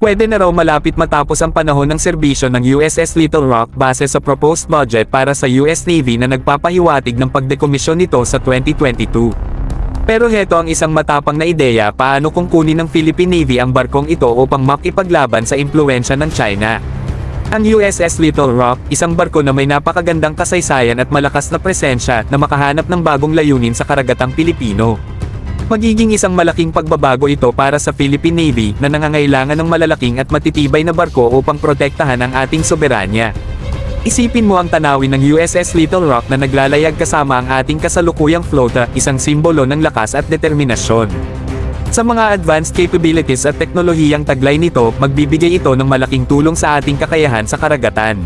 Pwede na raw malapit matapos ang panahon ng serbisyo ng USS Little Rock base sa proposed budget para sa US Navy na nagpapahiwatig ng pagdekomisyon nito sa 2022. Pero heto ang isang matapang na ideya paano kung kunin ng Philippine Navy ang barkong ito upang makipaglaban sa impluwensya ng China. Ang USS Little Rock, isang barko na may napakagandang kasaysayan at malakas na presensya na makahanap ng bagong layunin sa karagatang Pilipino. Magiging isang malaking pagbabago ito para sa Philippine Navy na nangangailangan ng malalaking at matitibay na barko upang protektahan ang ating soberanya. Isipin mo ang tanawin ng USS Little Rock na naglalayag kasama ang ating kasalukuyang flota, isang simbolo ng lakas at determinasyon. Sa mga advanced capabilities at teknolohiyang taglay nito, magbibigay ito ng malaking tulong sa ating kakayahan sa karagatan.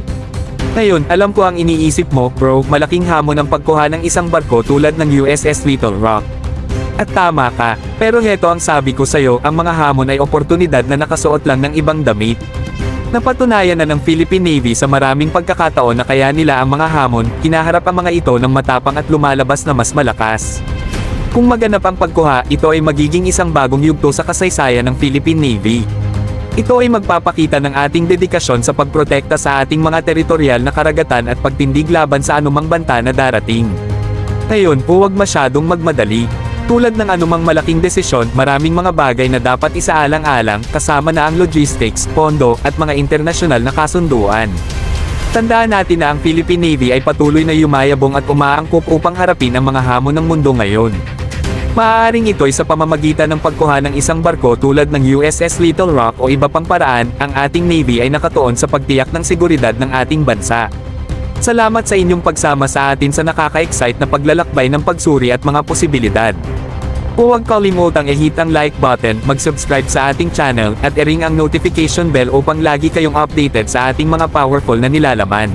Ngayon, alam ko ang iniisip mo, bro, malaking hamon ang pagkuha ng isang barko tulad ng USS Little Rock. At tama ka, pero heto ang sabi ko sa'yo, ang mga hamon ay oportunidad na nakasuot lang ng ibang damit. Napatunayan na ng Philippine Navy sa maraming pagkakataon na kaya nila ang mga hamon, kinaharap ang mga ito ng matapang at lumalabas na mas malakas. Kung maganap ang pagkuha, ito ay magiging isang bagong yugto sa kasaysayan ng Philippine Navy. Ito ay magpapakita ng ating dedikasyon sa pagprotekta sa ating mga teritorial na karagatan at pagtindig laban sa anumang banta na darating. Ngayon, huwag masyadong magmadali. Tulad ng anumang malaking desisyon, maraming mga bagay na dapat isaalang-alang, kasama na ang logistics, pondo, at mga internasyonal na kasunduan. Tandaan natin na ang Philippine Navy ay patuloy na yumayabong at umaangkop upang harapin ang mga hamon ng mundo ngayon. Maaaring ito'y sa pamamagitan ng pagkuha ng isang barko tulad ng USS Little Rock o iba pang paraan, ang ating Navy ay nakatuon sa pagtiyak ng seguridad ng ating bansa. Salamat sa inyong pagsama sa atin sa nakaka-excite na paglalakbay ng pagsuri at mga posibilidad. Huwag kalimutang i-hit ang like button, mag-subscribe sa ating channel, at i-ring ang notification bell upang lagi kayong updated sa ating mga powerful na nilalaman.